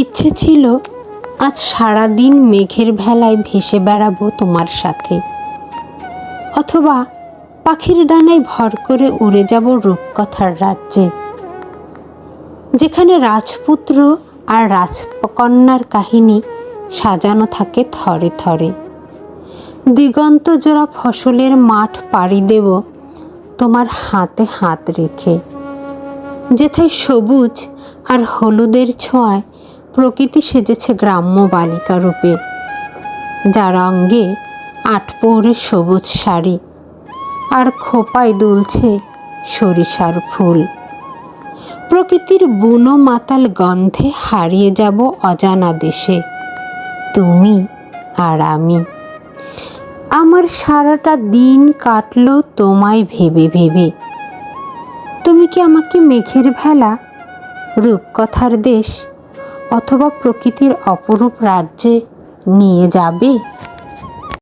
ইচ্ছে ছিল আজ সারাদিন মেঘের ভেলায় ভেসে বেড়াবো তোমার সাথে, অথবা পাখির ডানায় ভর করে উড়ে যাব রূপকথার রাজ্যে, যেখানে রাজপুত্র আর রাজকন্যার কাহিনী সাজানো থাকে থরে থরে। দিগন্ত জোড়া ফসলের মাঠ পাড়ি দেব তোমার হাতে হাত রেখে, যেথায় সবুজ আর হলুদের ছোঁয়ায় প্রকৃতি সেজেছে গ্রাম্য বালিকা রূপে, যার অঙ্গে আটপৌরে সবুজ শাড়ি আর খোপায় দুলছে সরিষার ফুল। প্রকৃতির বুনো মাতাল গন্ধে হারিয়ে যাব অজানা দেশে, তুমি আর আমি। আমার সারাটা দিন কাটলো তোমায় ভেবে ভেবে। তুমি কি আমাকে মেঘের ভেলা, রূপকথার দেশ অথবা প্রকৃতির অপরূপ রাজ্যে নিয়ে যাবে?